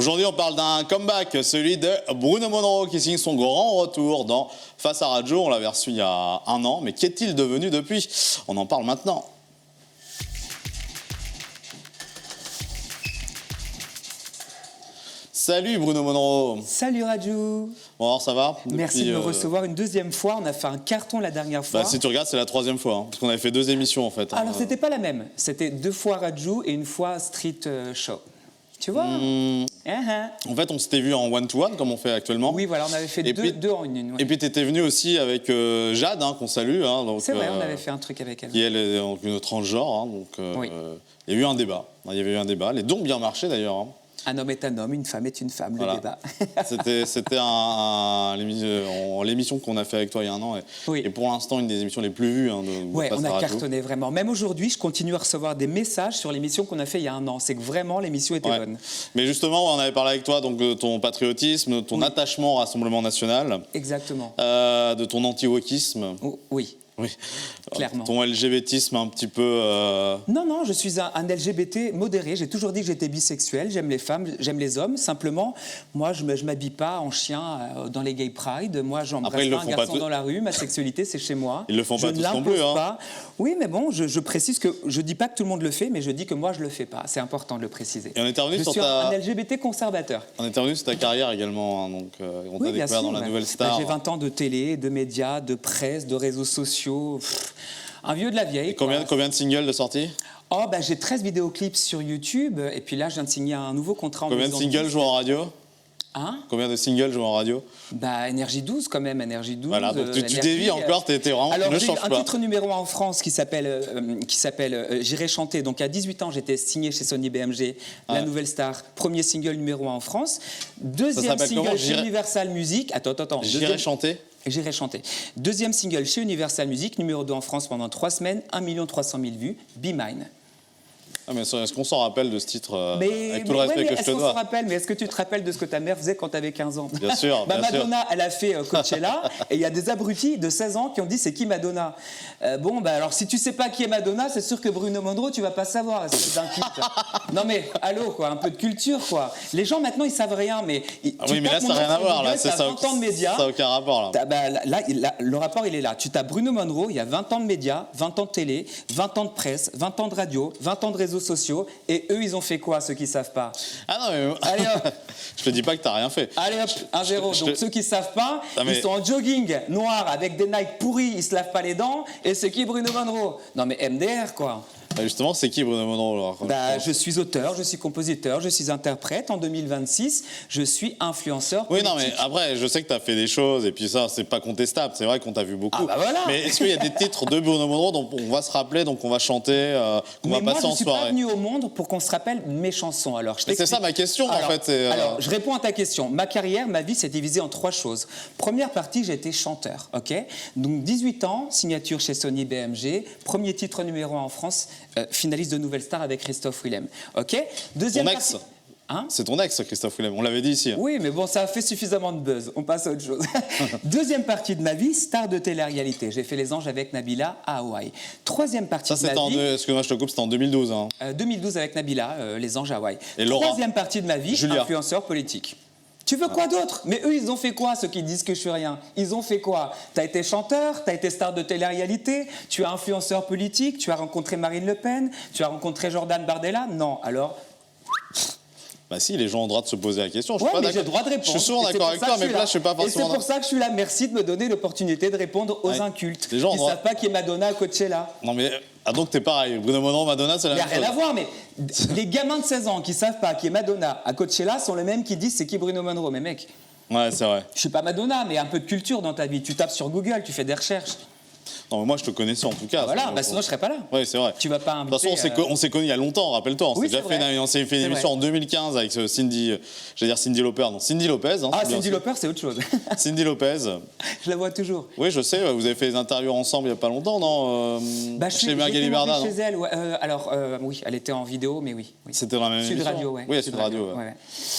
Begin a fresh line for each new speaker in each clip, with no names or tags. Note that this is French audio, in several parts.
Aujourd'hui, on parle d'un comeback, celui de Bruno Monroe qui signe son grand retour dans Face à Radio. On l'avait reçu il y a un an, mais qu'est-il devenu depuis? On en parle maintenant. Salut Bruno Monroe.
Salut Raju.
Bon alors ça va?
Merci de me recevoir une deuxième fois. On a fait un carton la dernière fois.
Bah, si tu regardes, c'est la troisième fois, hein, parce qu'on avait fait 2 émissions en fait.
Alors c'était pas la même. C'était 2 fois Raju et 1 fois Street Show. Tu vois
En fait, on s'était vu en one-to-one, comme on fait actuellement.
Oui, voilà, on avait fait deux en une. Ouais.
Et puis, tu étais venu aussi avec Jade, qu'on salue.
C'est vrai, on avait fait un truc avec elle.
Qui, elle, est une transgenre.
Oui.
Il y a eu un débat. Il y avait eu un débat. Les dons ont bien marché, d'ailleurs. Hein.
Un homme est un homme, une femme est une femme, voilà. Le débat.
C'était l'émission qu'on a fait avec toi il y a un an. Et pour l'instant, une des émissions les plus vues.
Oui, on a cartonné vraiment. Même aujourd'hui, je continue à recevoir des messages sur l'émission qu'on a fait il y a un an. C'est que vraiment, l'émission était bonne.
Mais justement, on avait parlé avec toi donc, de ton patriotisme, de ton attachement au Rassemblement national.
Exactement.
De ton anti-wokisme.
Oui.
Oui,
clairement.
Ton LGBTisme un petit peu...
Non, je suis un LGBT modéré. J'ai toujours dit que j'étais bisexuel. J'aime les femmes, j'aime les hommes. Simplement, moi, je ne m'habille pas en chien dans les gay pride. Moi, j'embrasse pas un garçon dans la rue. Ma sexualité, c'est chez moi.
Ils le font pas tous non plus. Hein.
Oui, mais bon, je précise que je dis pas que tout le monde le fait, mais je dis que moi, je le fais pas. C'est important de le préciser.
Et on est revenu
je suis un LGBT conservateur.
On est revenu sur ta carrière également. Hein, donc, on t'a découvert dans la Nouvelle Star.
J'ai 20 ans de télé, de médias, de presse, de réseaux sociaux. Un vieux de la vieille.
Et combien de singles de sortie?
Oh, bah, j'ai 13 vidéoclips sur YouTube. Et puis là, je viens de signer un nouveau contrat.
Combien de singles jouent en radio? Combien de singles jouent en radio?
Bah, Énergie 12 quand même, Énergie 12.
Voilà, donc tu dévies encore, t'es vraiment...
Alors, j'ai un titre numéro 1 en France qui s'appelle J'irai chanter. Donc à 18 ans, j'étais signé chez Sony BMG, La Nouvelle Star. Premier single numéro 1 en France. Deuxième single chez Universal Music. Attends.
J'irai chanter.
J'irai chanter. Deuxième single chez Universal Music, numéro 2 en France pendant 3 semaines, 1 300 000 vues, Be Mine.
Ah mais est-ce qu'on s'en rappelle de ce titre avec tout le respect que je te dois?
Est-ce qu'on s'en rappelle? Mais est-ce que tu te rappelles de ce que ta mère faisait quand tu avais 15 ans?
Bien sûr.
Madonna, elle a fait Coachella et il y a des abrutis de 16 ans qui ont dit c'est qui Madonna? Alors si tu sais pas qui est Madonna, c'est sûr que Bruno Monroe, tu vas pas savoir. C'est un titre. Non mais allô quoi, un peu de culture quoi. Les gens maintenant ils savent rien mais.
Mais là ça n'a rien à voir là.
Ça a 20 ans de médias.
Ça n'a aucun rapport là.
Là, le rapport il est là. Tu tapes Bruno Monroe, il y a 20 ans de médias, 20 ans de télé, 20 ans de presse, 20 ans de radio, 20 ans de réseaux sociaux. Et eux, ils ont fait quoi, ceux qui ne savent pas?
Ah non, mais...
Allez hop.
Je te dis pas que tu n'as rien fait.
Allez hop, 1-0. Donc ceux qui ne savent pas, ils sont en jogging noir avec des Nike pourris, ils ne se lavent pas les dents. Et c'est qui Bruno Monroe? Non mais MDR quoi.
Justement, c'est qui Bruno Monroe alors?
Je suis auteur, je suis compositeur, je suis interprète. En 2026, je suis influenceur politique.
Oui, non, mais après, je sais que tu as fait des choses et puis ça, c'est pas contestable. C'est vrai qu'on t'a vu beaucoup.
Voilà.
Mais est-ce qu'il y a des titres de Bruno Monroe dont on va se rappeler, donc on va chanter, qu'on va passer en soirée?
Je suis pas venu au monde pour qu'on se rappelle mes chansons. Alors,
c'est ça ma question en fait.
Alors, je réponds à ta question. Ma carrière, ma vie s'est divisée en 3 choses. Première partie, j'ai été chanteur. Ok. Donc 18 ans, signature chez Sony BMG, premier titre numéro 1 en France. Finaliste de Nouvelle Star avec Christophe Willem. Ok. Deuxième
ton ex. C'est ton ex, Christophe Willem. On l'avait dit ici.
Oui, mais bon, ça a fait suffisamment de buzz. On passe à autre chose. Deuxième partie de ma vie, star de télé-réalité. J'ai fait Les Anges avec Nabila à Hawaï. Troisième partie de ma vie...
Excuse-moi, je te coupe, c'était en 2012.
2012 avec Nabila, Les Anges à Hawaï.
Et Laura.
Troisième partie de ma vie,
Julia.
Influenceur politique. Tu veux quoi d'autre? Mais eux, ils ont fait quoi, ceux qui disent que je suis rien? Ils ont fait quoi? T'as été chanteur, t'as été star de télé-réalité, tu es influenceur politique, tu as rencontré Marine Le Pen, tu as rencontré Jordan Bardella? Non, alors...
Bah si, les gens ont le droit de se poser la question.
Oui, mais j'ai le droit de répondre.
Je suis souvent d'accord avec toi, mais là, je suis pas forcément...
Et c'est pour ça que je suis là. Merci de me donner l'opportunité de répondre aux incultes qui ne savent pas qui est Madonna à Coachella.
Non mais... Ah donc t'es pareil, Bruno Monroe, Madonna, c'est la même chose.
Il n'y a rien à voir, mais les gamins de 16 ans qui ne savent pas qui est Madonna à Coachella sont les mêmes qui disent c'est qui Bruno Monroe. Mais mec,
ouais, c'est vrai.
Je suis pas Madonna, mais un peu de culture dans ta vie. Tu tapes sur Google, tu fais des recherches.
Non, mais moi je te connaissais en tout cas.
Voilà, sinon je serais pas là.
Oui, c'est vrai.
Tu vas pas inviter.
De toute façon, on s'est connus il y a longtemps, rappelle-toi. On s'est fait une émission en 2015 avec Cindy, j'allais dire Cindy Lauper, non, Cindy Lopez.
Cindy Lauper, c'est autre chose.
Cindy Lopez.
Je la vois toujours.
Oui, je sais, vous avez fait des interviews ensemble il y a pas longtemps, non?
Chez Magali Berda. Chez elle, oui, elle était en vidéo, mais oui.
C'était dans la même émission.
Sud Radio, ouais.
Oui, Sud Radio.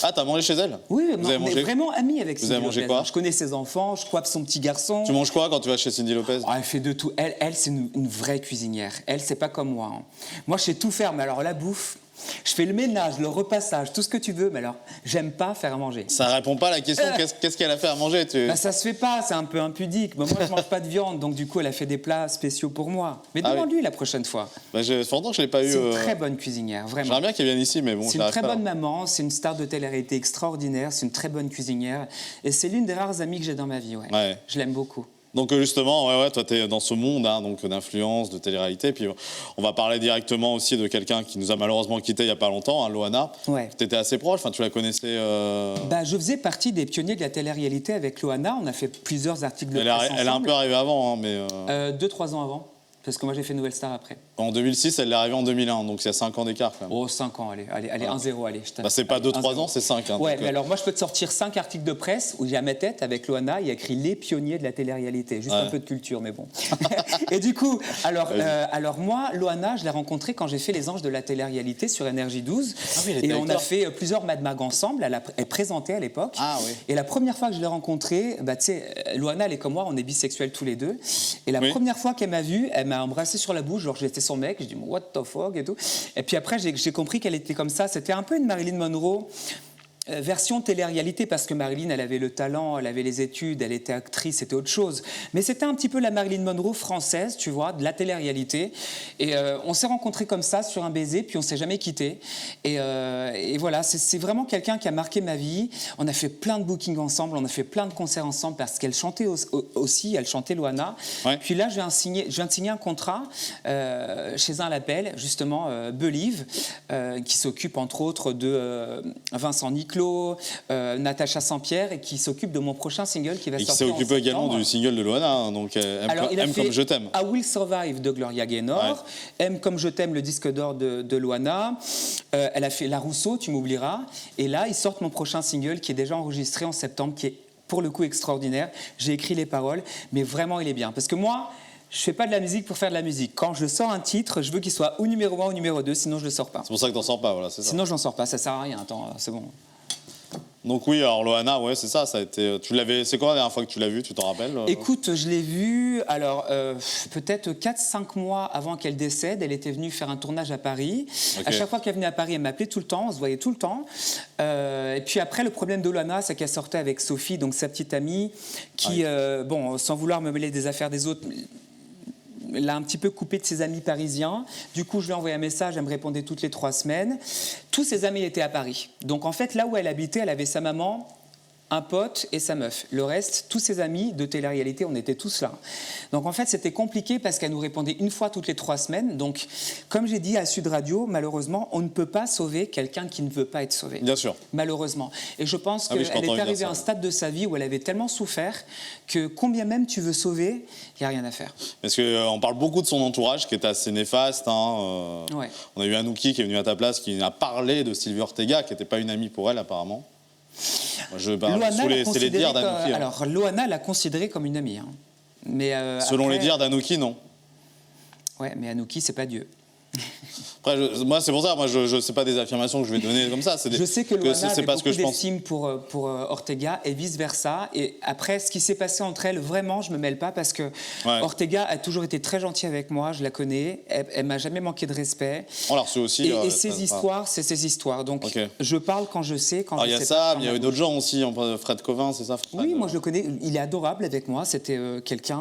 Ah, t'as mangé chez elle?
Oui, on est vraiment amis avec Cindy Lopez.
Vous avez mangé quoi?
Je connais ses enfants, je coiffe son petit garçon.
Tu manges quoi quand tu vas chez Cindy Lopez?
Elle fait de tout. Elle c'est une vraie cuisinière. Elle, c'est pas comme moi, hein. Moi, je sais tout faire, mais alors la bouffe, je fais le ménage, le repassage, tout ce que tu veux, mais alors, j'aime pas faire à manger.
Ça répond pas à la question. Qu'est-ce qu'elle a fait à manger
Bah, ça se fait pas, c'est un peu impudique. Bah, moi, je mange pas de viande, donc du coup, elle a fait des plats spéciaux pour moi. Mais demande-lui la prochaine fois.
Bah, pourtant, je l'ai pas eu.
C'est une très bonne cuisinière, vraiment.
J'aimerais bien qu'elle vienne ici, mais bon,
C'est une très bonne maman, c'est une star de télé-réalité extraordinaire, c'est une très bonne cuisinière. Et c'est l'une des rares amies que j'ai dans ma vie, ouais. Je l'aime beaucoup.
Donc justement, toi, tu es dans ce monde donc d'influence, de télé-réalité. Puis on va parler directement aussi de quelqu'un qui nous a malheureusement quittés il n'y a pas longtemps, Loana.
Ouais.
Tu étais assez proche, tu la connaissais.
Bah, je faisais partie des pionniers de la télé-réalité avec Loana. On a fait plusieurs articles de presse ensemble.
Elle est un peu arrivée avant, mais...
2-3 ans avant. Parce que moi, j'ai fait Nouvelle Star après.
En 2006, elle est arrivée en 2001, donc il y a 5 ans d'écart quand même.
Oh, 5 ans, allez, 1-0, allez.
Bah, c'est pas 2-3 ans, c'est 5. Hein,
ouais, mais alors moi, je peux te sortir 5 articles de presse où j'ai à ma tête, avec Loana, il y a écrit les pionniers de la télé-réalité. Juste un peu de culture, mais bon. Et du coup, alors moi, Loana, je l'ai rencontrée quand j'ai fait Les Anges de la télé-réalité sur Énergie 12.
Ah oui,
et on a fait plusieurs Mad Mag ensemble. Elle présentait à l'époque.
Ah oui.
Et la première fois que je l'ai rencontrée, bah, tu sais, Loana, elle est comme moi, on est bisexuels tous les deux. Et la première fois qu'elle m'a vu, elle m'a embrassé sur la bouche, genre j'étais son mec, je dis what the fuck et tout. Et puis après j'ai compris qu'elle était comme ça. C'était un peu une Marilyn Monroe. Version télé-réalité, parce que Marilyn, elle avait le talent, elle avait les études, elle était actrice, c'était autre chose. Mais c'était un petit peu la Marilyn Monroe française, tu vois, de la télé-réalité. Et on s'est rencontrés comme ça, sur un baiser, puis on s'est jamais quittés. Et voilà, c'est vraiment quelqu'un qui a marqué ma vie. On a fait plein de bookings ensemble, on a fait plein de concerts ensemble, parce qu'elle chantait aussi, elle chantait Loana. Ouais. Puis là, je viens de signer un contrat chez un label, justement, Believe, qui s'occupe entre autres de Vincent Niclot, Natacha Saint-Pierre, et qui s'occupe de mon prochain single qui va sortir en septembre.
Qui s'occupe également du single de Loana, donc Aime comme je t'aime.
I Will Survive de Gloria Gaynor, Aime comme je t'aime, le disque d'or de Loana. Elle a fait La Rousseau, Tu m'oublieras. Et là, ils sortent mon prochain single qui est déjà enregistré en septembre, qui est pour le coup extraordinaire. J'ai écrit les paroles, mais vraiment il est bien. Parce que moi, je ne fais pas de la musique pour faire de la musique. Quand je sors un titre, je veux qu'il soit ou numéro 1 ou numéro 2, sinon je ne le sors pas.
C'est pour ça que tu n'en sors pas, voilà, c'est ça.
Sinon je n'en sors pas, ça ne sert à rien. Attends, c'est bon.
Donc oui, alors Loana, ouais, c'est ça, ça a été. C'est quoi la dernière fois que tu l'as vue, tu t'en rappelles?
Écoute, je l'ai vue, alors peut-être 4-5 mois avant qu'elle décède. Elle était venue faire un tournage à Paris. Okay. À chaque fois qu'elle venait à Paris, elle m'appelait tout le temps, on se voyait tout le temps. Et puis après, le problème de Loana, c'est qu'elle sortait avec Sophie, donc sa petite amie, qui, bon, sans vouloir me mêler des affaires des autres, l'a un petit peu coupé de ses amis parisiens. Du coup, je lui ai envoyé un message, elle me répondait toutes les 3 semaines. Tous ses amis étaient à Paris. Donc en fait, là où elle habitait, elle avait sa maman, un pote et sa meuf. Le reste, tous ses amis de télé-réalité, on était tous là. Donc en fait, c'était compliqué parce qu'elle nous répondait une fois toutes les 3 semaines. Donc, comme j'ai dit à Sud Radio, malheureusement, on ne peut pas sauver quelqu'un qui ne veut pas être sauvé.
Bien sûr.
Malheureusement. Et je pense qu'elle est arrivée à un stade de sa vie où elle avait tellement souffert que combien même tu veux sauver, il n'y a rien à faire.
Parce qu'on parle beaucoup de son entourage qui est assez néfaste. On a eu Anouki qui est venu à ta place, qui a parlé de Sylvie Ortega, qui n'était pas une amie pour elle apparemment. C'est les dires d'Anouki.
Alors, Loana l'a considérée comme une amie. Hein. Mais,
selon les dires d'Anouki, non.
Ouais, mais Anouki, c'est pas Dieu.
Après, moi, c'est pour ça, moi, je sais pas des affirmations que je vais donner comme ça.
Je sais que Loana avait beaucoup d'estime pour Ortega et vice-versa. Et après, ce qui s'est passé entre elles, vraiment, je me mêle pas parce que Ortega a toujours été très gentille avec moi, je la connais, elle m'a jamais manqué de respect.
On l'a reçu aussi.
Et ses histoires, c'est ses histoires. Donc, je parle quand je sais, quand je sais pas.
Il y a ça, mais il y a eu d'autres gens aussi, Fred Covin, c'est ça Fred,
oui, moi je le connais, il est adorable avec moi, c'était quelqu'un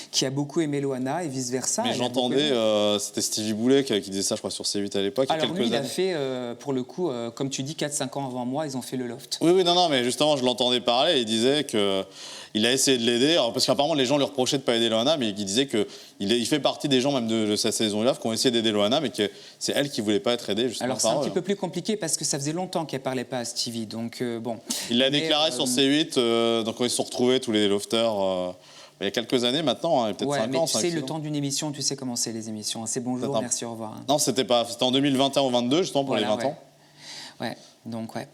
qui a beaucoup aimé Loana et vice-versa.
Mais j'entendais, c'était Stevie Boulet qui disait ça, je crois, sur C8 à l'époque.
Alors lui, il a fait, pour le coup, comme tu dis, 4-5 ans avant moi, ils ont fait le loft.
Oui, non, mais justement, je l'entendais parler, il disait qu'il a essayé de l'aider, parce qu'apparemment les gens lui reprochaient de ne pas aider Loana, mais il disait qu'il fait partie des gens, même de sa saison Love, qui ont essayé d'aider Loana, mais que c'est elle qui ne voulait pas être aidée, justement.
Alors c'est un petit peu plus compliqué, parce que ça faisait longtemps qu'elle ne parlait pas à Stevie, donc bon.
Il l'a déclaré sur C8, donc quand ils se sont retrouvés, tous les lofters... il y a quelques années maintenant, peut-être 5 ans.
Tu sais, le temps d'une émission, tu sais comment c'est les émissions. C'est bonjour, merci, au revoir.
Non, c'était en 2021 ou 2022, justement, pour les 20 ans.
Ouais, donc ouais.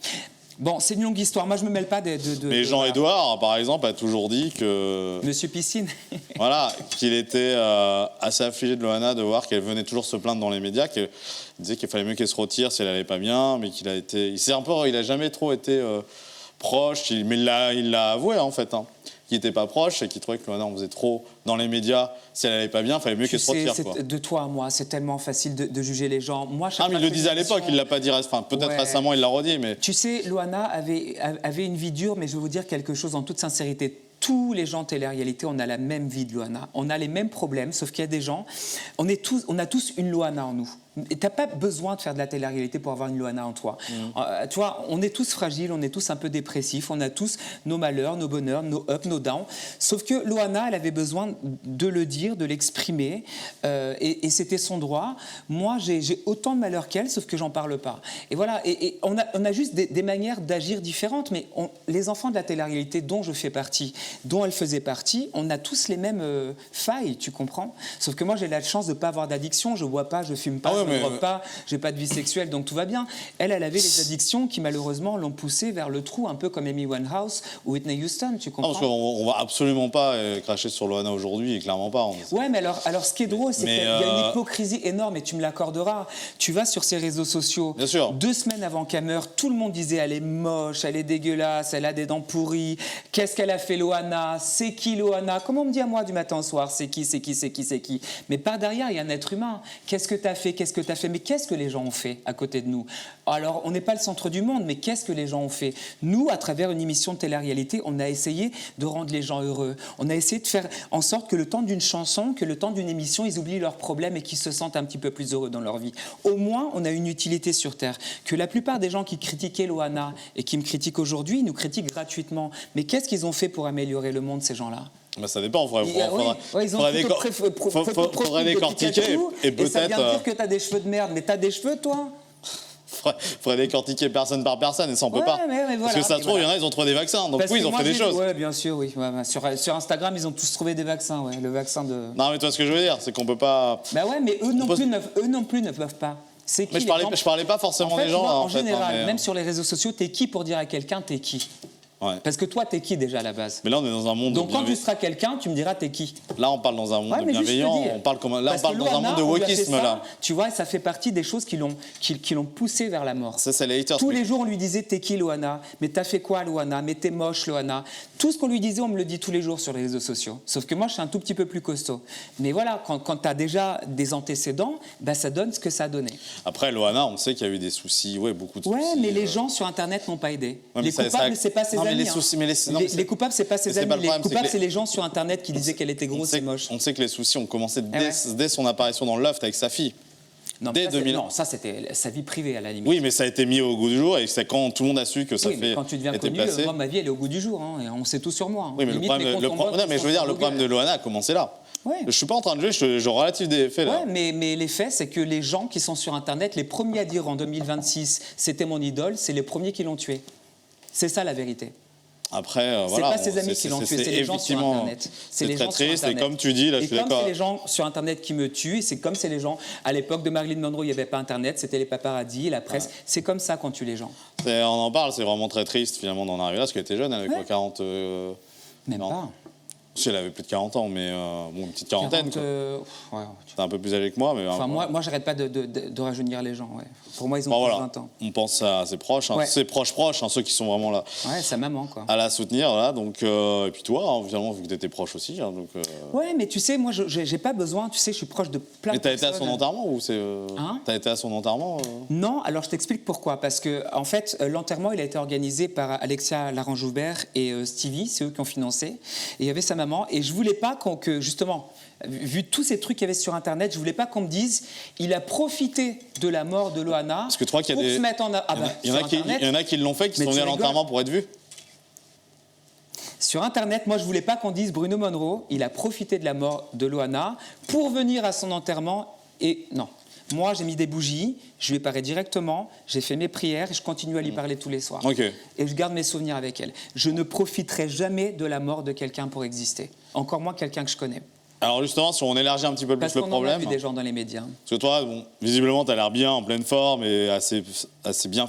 Bon, c'est une longue histoire. Moi, je me mêle pas de
mais Jean-Édouard, par exemple, a toujours dit que...
Monsieur Piscine.
Voilà, qu'il était assez affligé de Loana, de voir qu'elle venait toujours se plaindre dans les médias, qu'il disait qu'il fallait mieux qu'elle se retire si elle allait pas bien, mais qu'il a été... Il a jamais trop été proche, mais il l'a avoué, en fait, qui n'étaient pas proches et qui trouvaient que Loana en faisait trop dans les médias. Si elle n'allait pas bien, il fallait mieux qu'elle se retire. Quoi.
De toi à moi, c'est tellement facile de juger les gens. Moi,
mais il le disait à l'époque, il ne l'a pas dit, enfin, peut-être récemment il l'a redit. Mais...
Tu sais, Loana avait une vie dure, mais je vais vous dire quelque chose en toute sincérité. Tous les gens de télé-réalité, on a la même vie de Loana. On a les mêmes problèmes, sauf qu'il y a des gens, on a tous une Loana en nous. Tu n'as pas besoin de faire de la télé-réalité pour avoir une Loana en toi. Tu vois, on est tous fragiles, on est tous un peu dépressifs, on a tous nos malheurs, nos bonheurs, nos ups, nos downs. Sauf que Loana, elle avait besoin de le dire, de l'exprimer, et c'était son droit. Moi, j'ai autant de malheurs qu'elle, sauf que j'en parle pas. Et voilà, et on a juste des manières d'agir différentes, mais les enfants de la télé-réalité dont je fais partie, dont elle faisait partie, on a tous les mêmes failles, tu comprends? Sauf que moi, j'ai la chance de ne pas avoir d'addiction, je bois pas, je fume pas, je ne drogue pas, j'ai pas de vie sexuelle, donc tout va bien. Elle avait les addictions qui, malheureusement, l'ont poussée vers le trou, un peu comme Amy Winehouse ou Whitney Houston, tu comprends?
Non, parce qu'on va absolument pas cracher sur Loana aujourd'hui, et clairement pas.
Ouais, mais alors ce qui est drôle, c'est qu'il y a une hypocrisie énorme, et tu me l'accorderas. Tu vas sur ses réseaux sociaux, 2 semaines avant qu'elle meure, tout le monde disait elle est moche, elle est dégueulasse, elle a des dents pourries, qu'est-ce qu'elle a fait Loana, c'est qui Loana? Comment on me dit à moi du matin au soir, c'est qui? Mais par derrière, il y a un être humain. Qu'est-ce que tu as fait? Mais qu'est-ce que les gens ont fait à côté de nous? Alors, on n'est pas le centre du monde, mais qu'est-ce que les gens ont fait? Nous, à travers une émission de télé-réalité, on a essayé de rendre les gens heureux. On a essayé de faire en sorte que le temps d'une chanson, que le temps d'une émission, ils oublient leurs problèmes et qu'ils se sentent un petit peu plus heureux dans leur vie. Au moins, on a une utilité sur Terre. Que la plupart des gens qui critiquaient Loana et qui me critiquent aujourd'hui, nous critiquent gratuitement. Mais qu'est-ce qu'ils ont fait pour améliorer le monde, ces gens-là?
Bah ça dépend,
ils faudrait décortiquer et peut-être... Et ça vient de dire que tu as des cheveux de merde, mais tu as des cheveux, toi?
Faudrait décortiquer personne par personne et ça on peut pas.
Mais voilà,
parce que ça se trouve, il y en a, ils ont trouvé des vaccins. Donc oui, ils ont fait des choses.
Oui, bien sûr, oui. Sur Instagram, ils ont tous trouvé des vaccins, le vaccin de...
Non, mais toi, ce que je veux dire, c'est qu'on peut pas...
Bah ouais, mais eux non plus ne peuvent pas.
Mais je parlais pas forcément des gens.
En général, même sur les réseaux sociaux, t'es qui pour dire à quelqu'un t'es qui?
Ouais.
Parce que toi, t'es qui déjà à la base?
Mais là, on est dans un monde.
Donc quand tu seras quelqu'un, tu me diras t'es qui?
Là, on parle dans un monde bienveillant. On parle dans un monde de wokisme là.
Tu vois, ça fait partie des choses qui l'ont poussé vers la mort.
Ça, c'est les haters.
Tous les jours, on lui disait t'es qui, Loana? Mais t'as fait quoi, Loana? Mais t'es moche, Loana. Tout ce qu'on lui disait, on me le dit tous les jours sur les réseaux sociaux. Sauf que moi, je suis un tout petit peu plus costaud. Mais voilà, quand t'as déjà des antécédents, bah, ça donne ce que ça a donné.
Après, Loana, on sait qu'il y a eu des soucis, beaucoup de soucis.
Ouais, mais les gens sur Internet n'ont pas aidé. Les coupables, c'est pas ses amis. Les coupables, c'est pas ses amis. Les coupables, c'est les gens sur Internet qui disaient qu'elle était grosse et moche.
On sait que les soucis ont commencé dès son apparition dans le loft avec sa fille.
Non, dès 2000. Non, ça c'était sa vie privée à la limite.
Oui, mais ça a été mis au goût du jour et c'est quand tout le monde a su que ça fait.
Quand tu deviens connu, moi ma vie elle est au goût du jour, hein, et on sait tout sur moi.
Oui, mais le problème de Loana a commencé là. Ouais. Je suis pas en train de jouer, je relative des faits là.
Ouais, mais les faits, c'est que les gens qui sont sur Internet, les premiers à dire en 2026 c'était mon idole, c'est les premiers qui l'ont tué. C'est ça la vérité.
Après,
c'est pas ses amis qui l'ont tué, c'est les gens sur Internet.
C'est très triste, et comme tu dis, là, je suis d'accord.
Et comme c'est les gens sur Internet qui me tuent, et c'est comme c'est les gens, à l'époque de Marilyn Monroe, il n'y avait pas Internet, c'était les paparazzis, la presse, c'est comme ça qu'on tue les gens.
On en parle, c'est vraiment très triste finalement d'en arriver là, parce qu'elle était jeune, elle avait quoi, 40...
Même pas.
Si elle avait plus de 40 ans, mais une petite quarantaine. T'es un peu plus âgé que moi. Mais
enfin, moi j'arrête pas de rajeunir les gens. Ouais. Pour moi, ils ont plus de 20 ans.
On pense à ses proches, ses proches, ceux qui sont vraiment là.
Ouais, sa maman, quoi.
À la soutenir, là. Donc, et puis toi, finalement, vu que t'étais proche aussi. Donc,
ouais, mais tu sais, moi, j'ai pas besoin, tu sais, je suis proche de plein de personnes.
Et t'as été à son enterrement ou c'est. T'as été à son enterrement
Non, alors je t'explique pourquoi. Parce que, en fait, l'enterrement, il a été organisé par Alexia Larange-Joubert et Stevie, c'est eux qui ont financé. Et il y avait sa maman. Et je voulais pas que, justement, vu tous ces trucs qu'il y avait sur Internet, je voulais pas qu'on me dise il a profité de la mort de Loana
parce que tu crois qu'il y a
pour se mettre en...
il y en a qui l'ont fait, qui sont venus à l'enterrement pour être vus.
Sur Internet, moi, je voulais pas qu'on dise Bruno Monroe, il a profité de la mort de Loana pour venir à son enterrement. Et non. Moi, j'ai mis des bougies, je lui ai parlé directement, j'ai fait mes prières et je continue à lui parler tous les soirs.
Okay.
Et je garde mes souvenirs avec elle. Je ne profiterai jamais de la mort de quelqu'un pour exister. Encore moins quelqu'un que je connais.
Alors justement, si on élargit un petit peu plus le problème...
Parce qu'on a vu des gens dans les médias.
Parce que toi, visiblement, tu as l'air bien, en pleine forme et assez bien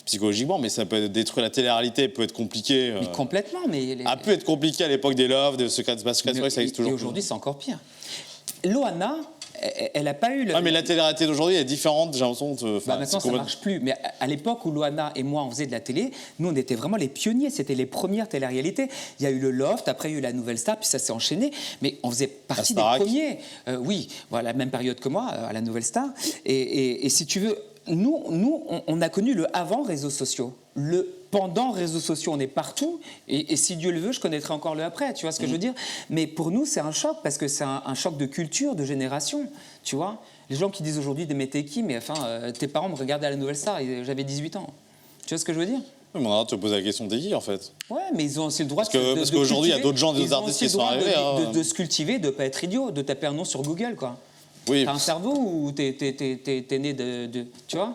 psychologiquement, mais ça peut détruire la télé-réalité, peut être compliqué.
Mais complètement, mais...
peut être compliqué à l'époque des Love, de Secret Story, ça existe toujours.
Et aujourd'hui, c'est encore pire. Loana... elle n'a pas eu le...
Ah, mais la télé-réalité d'aujourd'hui est différente, j'ai l'impression.
Maintenant, ça ne marche plus. Mais à l'époque où Loana et moi, on faisait de la télé, nous, on était vraiment les pionniers. C'était les premières télé-réalités. Il y a eu le Loft, après, il y a eu la Nouvelle Star, puis ça s'est enchaîné. Mais on faisait partie des premiers. Oui, voilà, la même période que moi, à la Nouvelle Star. Et si tu veux, nous, on a connu le avant réseaux sociaux. Le pendant réseaux sociaux, on est partout, et si Dieu le veut, je connaîtrai encore le après, tu vois ce que je veux dire? Mais pour nous, c'est un choc, parce que c'est un choc de culture, de génération, tu vois? Les gens qui disent aujourd'hui, mais t'es qui? Mais enfin, tes parents me regardaient à la Nouvelle Star, et j'avais 18 ans. Tu vois ce que je veux dire?
Oui, mais on a te poser la question, t'es qui, en fait?
Ouais, mais ils ont aussi le droit
parce qu'aujourd'hui, il y a d'autres gens, des artistes qui sont arrivés.
De se cultiver, de ne pas être idiot, de taper un nom sur Google, quoi.
Oui.
T'as un cerveau ou t'es né de... Tu vois?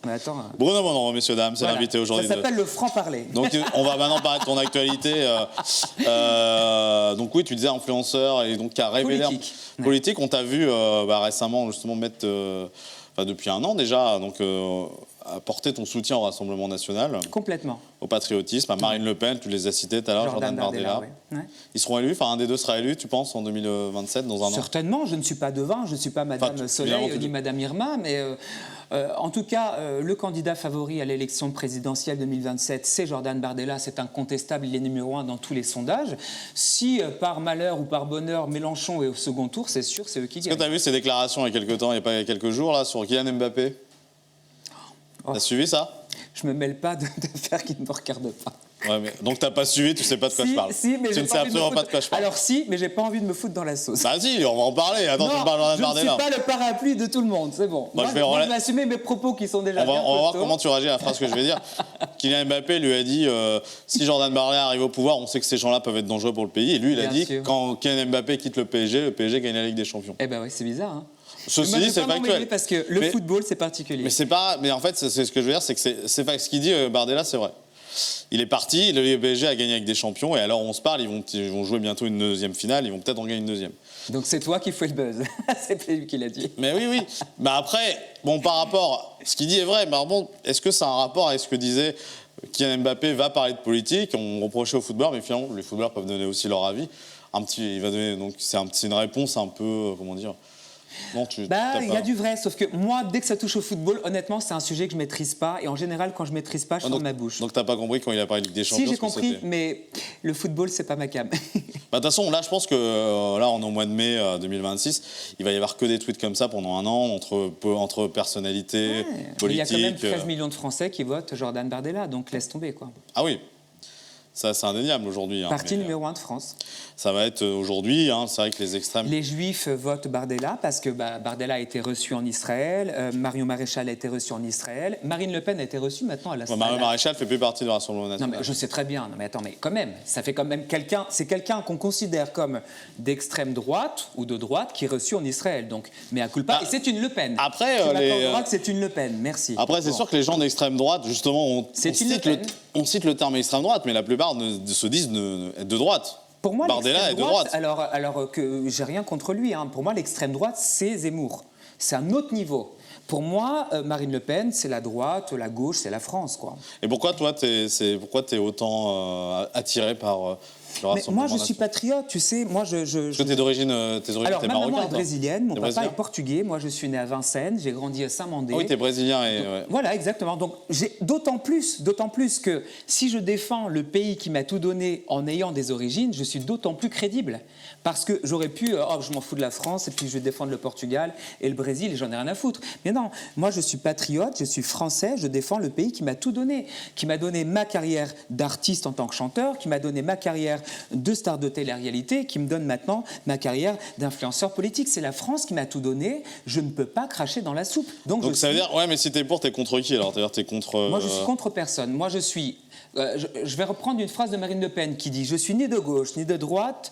Mais attends.
Bruno Monod, messieurs, dames, c'est l'invité aujourd'hui.
Ça s'appelle le franc-parler.
Donc, on va maintenant parler de ton actualité. Donc, oui, tu disais influenceur et donc qui a révélé. Politique. On t'a vu récemment, justement, mettre. Depuis un an déjà, donc apporter ton soutien au Rassemblement national.
Complètement.
Au patriotisme, à Marine Le Pen, tu les as cités tout à l'heure, Jordan Bardella. Oui. Ouais. Ils seront élus, enfin un des deux sera élu, tu penses, en 2027, dans un an?
Certainement, je ne suis pas devin, je ne suis pas Madame Soleil ni Madame Irma, mais en tout cas, le candidat favori à l'élection présidentielle 2027, c'est Jordan Bardella, c'est incontestable, il est numéro 1 dans tous les sondages. Si par malheur ou par bonheur, Mélenchon est au second tour, c'est sûr, c'est eux qui gagnent.
Est-ce que tu as vu ces déclarations il y a quelques temps, il y a quelques jours, là, sur Kylian Mbappé? T'as suivi ça?
Je me mêle pas d'affaires qui ne me regardent pas.
Ouais, mais donc t'as pas suivi, tu sais pas de quoi je parle.
Mais
tu ne sais absolument pas de quoi je parle.
Alors si, mais j'ai pas envie de me foutre dans la sauce.
Bah si, on va en parler. Attends, tu parles de Bardella.
Je ne suis pas le parapluie de tout le monde, c'est bon. Moi, je vais assumer mes propos qui sont déjà bien
On va voir comment tu réagis à la phrase que je vais dire. Kylian Mbappé lui a dit si Jordan Bardella arrive au pouvoir, on sait que ces gens-là peuvent être dangereux pour le pays. Et lui, il a dit quand Kylian Mbappé quitte le PSG gagne la Ligue des Champions.
Eh ben oui, c'est bizarre. Hein.
Ceci dit, c'est factuel.
Parce que le football, c'est particulier.
Mais c'est pas. Mais en fait, c'est ce que je veux dire, c'est que c'est ce qu'il dit Bardella, c'est vrai. Il est parti, le PSG a gagné avec des champions, et alors on se parle, ils vont jouer bientôt une deuxième finale, ils vont peut-être en gagner une deuxième.
Donc c'est toi qui fais le buzz, c'est lui qui l'a dit.
Mais oui. Mais après, bon, par rapport, ce qu'il dit est vrai, mais bon, est-ce que ça a un rapport avec ce que disait Kylian Mbappé va parler de politique, on reprochait aux footballeurs, mais finalement les footballeurs peuvent donner aussi leur avis. Il va donner, donc c'est une réponse un peu, comment dire. Non, il
y a du vrai, sauf que moi, dès que ça touche au football, honnêtement, c'est un sujet que je ne maîtrise pas. Et en général, quand je ne maîtrise pas, je ferme ma bouche.
Donc, tu n'as pas compris quand il a parlé de Ligue des Champions?
Si, j'ai compris, mais le football, c'est pas ma cam.
De toute façon, là, je pense que là, on est au mois de mai 2026. Il va y avoir que des tweets comme ça pendant un an, entre personnalités, politiques.
Il y a quand même 13 millions de Français qui votent Jordan Bardella, donc laisse tomber, quoi.
Ah oui. Ça, c'est indéniable aujourd'hui.
Parti numéro 1 de France.
Ça va être aujourd'hui, c'est vrai que les extrêmes...
Les Juifs votent Bardella parce que Bardella a été reçu en Israël, Marion Maréchal a été reçu en Israël, Marine Le Pen a été reçue maintenant à la...
Marion Maréchal ne fait plus partie du Rassemblement national.
Non, mais je sais très bien, mais attends, mais quand même, ça fait quand même quelqu'un... C'est quelqu'un qu'on considère comme d'extrême droite ou de droite qui est reçu en Israël, donc, mais à culpa, et c'est une Le Pen.
Après,
que c'est une Le Pen, merci.
Après, c'est sûr que les gens d'extrême droite, justement, on cite le terme extrême droite, mais la plupart se disent être de droite.
Pour moi,
Bardella est de droite.
Alors que j'ai rien contre lui. Hein. Pour moi, l'extrême droite, c'est Zemmour. C'est un autre niveau. Pour moi, Marine Le Pen, c'est la droite, la gauche, c'est la France, quoi.
Et pourquoi toi, t'es autant attiré par le Rassemblement
national? Moi, je suis patriote, tu sais. Moi,
Parce que t'es d'origine
Alors, ma maman est brésilienne, mon papa
brésilien
est portugais. Moi, je suis né à Vincennes, j'ai grandi à Saint-Mandé.
Ah oui, t'es brésilien.
Voilà, exactement. Donc, j'ai d'autant plus que si je défends le pays qui m'a tout donné en ayant des origines, je suis d'autant plus crédible. Parce que j'aurais pu, je m'en fous de la France, et puis je vais défendre le Portugal et le Brésil, et j'en ai rien à foutre. Mais non, moi je suis patriote, je suis français, je défends le pays qui m'a tout donné, qui m'a donné ma carrière d'artiste en tant que chanteur, qui m'a donné ma carrière de star de télé-réalité, qui me donne maintenant ma carrière d'influenceur politique. C'est la France qui m'a tout donné, je ne peux pas cracher dans la soupe.
Donc ça veut dire, ouais, mais si t'es pour, t'es contre qui alors? T'es contre...
Moi je suis contre personne. Moi je suis... je vais reprendre une phrase de Marine Le Pen qui dit « Je suis ni de gauche ni de droite ».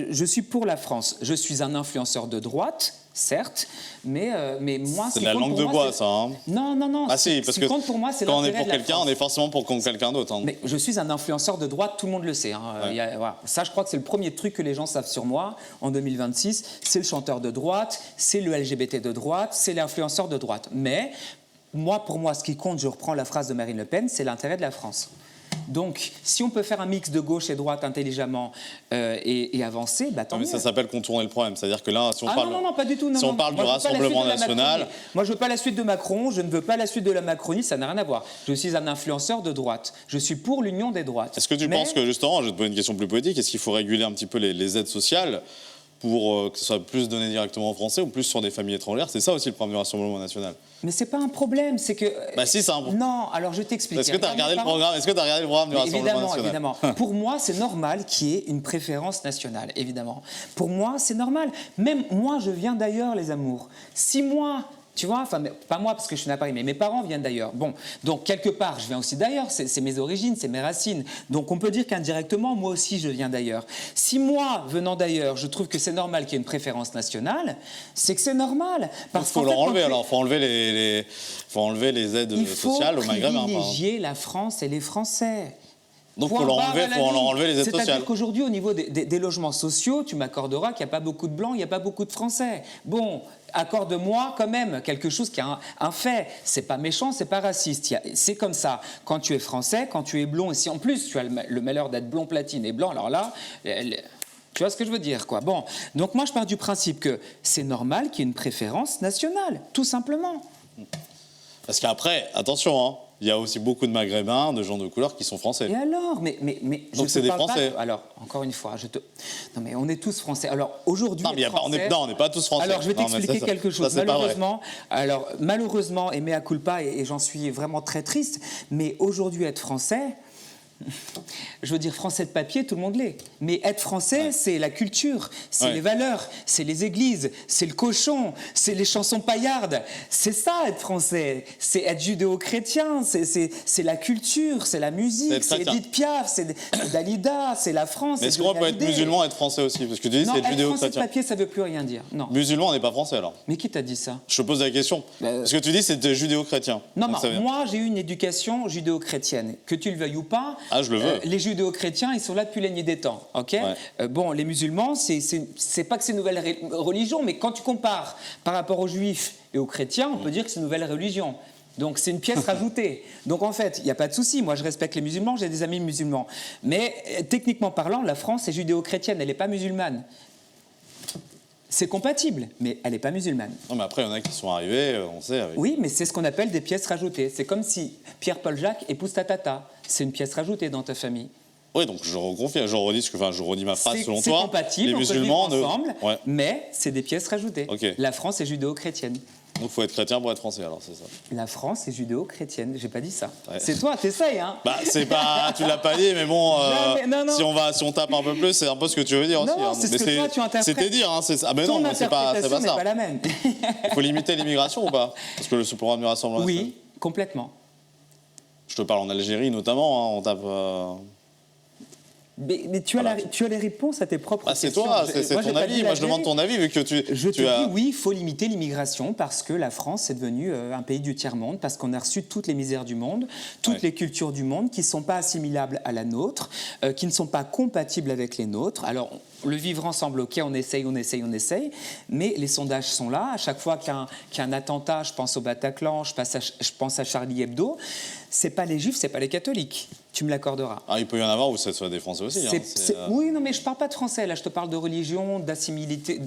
Je suis pour la France. Je suis un influenceur de droite, certes, mais moi...
C'est de la langue de bois, ça. Hein.
Non.
Ah si, parce que
compte pour moi, c'est
quand on est
l'intérêt
pour
de la
quelqu'un,
France.
on est forcément pour quelqu'un d'autre. Hein.
Mais je suis un influenceur de droite, tout le monde le sait. Hein.
Ouais.
Voilà. Ça, je crois que c'est le premier truc que les gens savent sur moi en 2026. C'est le chanteur de droite, c'est le LGBT de droite, c'est l'influenceur de droite. Mais pour moi, ce qui compte, je reprends la phrase de Marine Le Pen, c'est l'intérêt de la France. Donc, si on peut faire un mix de gauche et droite intelligemment et avancer, bah, tant
Mais
mieux.
ça s'appelle contourner le problème. C'est-à-dire que là, si on parle,
non, pas du tout. Non,
si on parle du Rassemblement national,
moi, je veux pas la suite de Macron, je ne veux pas la suite de la Macronie, ça n'a rien à voir. Je suis un influenceur de droite. Je suis pour l'union des droites.
est-ce que tu penses que, justement, je vais te poser une question plus politique, est-ce qu'il faut réguler un petit peu les aides sociales pour que ce soit plus donné directement aux Français ou plus sur des familles étrangères? C'est ça aussi le problème du Rassemblement national.
Mais c'est pas un problème, c'est que...
Bah si, c'est un problème.
Non, alors je t'explique.
Est-ce que tu as regardé le programme? Est-ce que tu as regardé le programme du Rassemblement national?
Évidemment. Pour moi, c'est normal qu'il y ait une préférence nationale, évidemment. Pour moi, c'est normal. Même moi, je viens d'ailleurs, les amours. Si moi... Tu vois, enfin, pas moi parce que je suis né à Paris, mais mes parents viennent d'ailleurs. Bon, donc quelque part, je viens aussi d'ailleurs, c'est mes origines, c'est mes racines. Donc on peut dire qu'indirectement, moi aussi, je viens d'ailleurs. Si moi, venant d'ailleurs, je trouve que c'est normal qu'il y ait une préférence nationale, c'est que c'est normal.
Parce qu'il faut leur enlever, alors, faut enlever les aides sociales au Maghreb.
Il faut privilégier la France et les Français.
Donc il faut leur enlever les aides sociales.
C'est-à-dire qu'aujourd'hui, au niveau des logements sociaux, tu m'accorderas qu'il n'y a pas beaucoup de Blancs, il n'y a pas beaucoup de Français. Bon, accorde-moi quand même quelque chose qui a un fait. C'est pas méchant, c'est pas raciste. C'est comme ça. Quand tu es français, quand tu es blond, et si en plus tu as le malheur d'être blond platine et blanc, alors là... Tu vois ce que je veux dire, quoi. Bon, donc moi je pars du principe que c'est normal qu'il y ait une préférence nationale, tout simplement.
Parce qu'après, attention, hein, il y a aussi beaucoup de Maghrébins, de gens de couleur qui sont français.
Et alors, mais
donc c'est des Français.
Alors, encore une fois, non mais on est tous français. Alors aujourd'hui,
non, on n'est pas tous français.
Alors je vais t'expliquer quelque chose. Malheureusement, et mea culpa, et j'en suis vraiment très triste, mais aujourd'hui être français. Je veux dire, français de papier, tout le monde l'est. Mais être français, c'est la culture, c'est les valeurs, c'est les églises, c'est le cochon, c'est les chansons paillardes. C'est ça, être français. C'est être judéo-chrétien, c'est la culture, c'est la musique, c'est Edith Piaf, c'est Dalida, c'est la France.
Mais est-ce qu'on peut être musulman et être français aussi? Parce que tu dis c'est être judéo-chrétien.
Français de papier, ça ne veut plus rien dire. Non.
Musulman, on n'est pas français alors.
Mais qui t'a dit ça?
Je te pose la question. Parce que tu dis c'est judéo-chrétien.
Non, mais moi, j'ai eu une éducation judéo-chrétienne. Que tu le veuilles ou pas.
Ah, je le veux.
Les judéo-chrétiens, ils sont là depuis la nuit des temps, ok? Bon, les musulmans, c'est pas que c'est une nouvelle religion, mais quand tu compares par rapport aux juifs et aux chrétiens, on peut dire que c'est une nouvelle religion. Donc c'est une pièce rajoutée. Donc en fait, il n'y a pas de souci. Moi, je respecte les musulmans, j'ai des amis musulmans. Mais techniquement parlant, la France est judéo-chrétienne, elle n'est pas musulmane. C'est compatible, mais elle n'est pas musulmane.
Non, mais après, il y en a qui sont arrivés, on sait. Avec...
Oui, mais c'est ce qu'on appelle des pièces rajoutées. C'est comme si Pierre-Paul Jacques épouse ta tata. C'est une pièce rajoutée dans ta famille.
Oui, donc je redis ma phrase selon toi.
C'est compatible,
les
on
musulmans
peut vivre ensemble, mais c'est des pièces rajoutées.
Okay.
La France est judéo-chrétienne.
Donc il faut être chrétien pour être français, alors c'est ça.
La France est judéo-chrétienne, j'ai pas dit ça. Ouais. C'est toi, t'essayes, hein.
Bah c'est pas, tu l'as pas dit, mais bon, non. Si on tape un peu plus, c'est un peu ce que tu veux dire aussi.
Non, c'est ce que toi tu interprètes.
C'était dire, hein, ah mais non, mais c'est pas ça.
N'est pas la même.
Il faut limiter l'immigration ou pas? Parce que ce programme du Rassemblement national.
Oui, complètement.
Je te parle en Algérie notamment, hein, on tape.
Mais tu as les réponses à tes propres questions.
C'est toi, c'est ton avis. Moi, je demande ton avis vu que
Je te dis oui, il faut limiter l'immigration parce que la France est devenue un pays du tiers-monde, parce qu'on a reçu toutes les misères du monde, toutes les cultures du monde qui ne sont pas assimilables à la nôtre, qui ne sont pas compatibles avec les nôtres. Alors, le vivre ensemble, ok, on essaye, mais les sondages sont là. À chaque fois qu'il y a un attentat, je pense au Bataclan, je pense à Charlie Hebdo, c'est pas les juifs, c'est pas les catholiques. Tu me l'accorderas.
Ah, il peut y en avoir où ce soit des Français aussi.
Oui, non, mais je parle pas de français. Là, je te parle de religion, d'assimilité.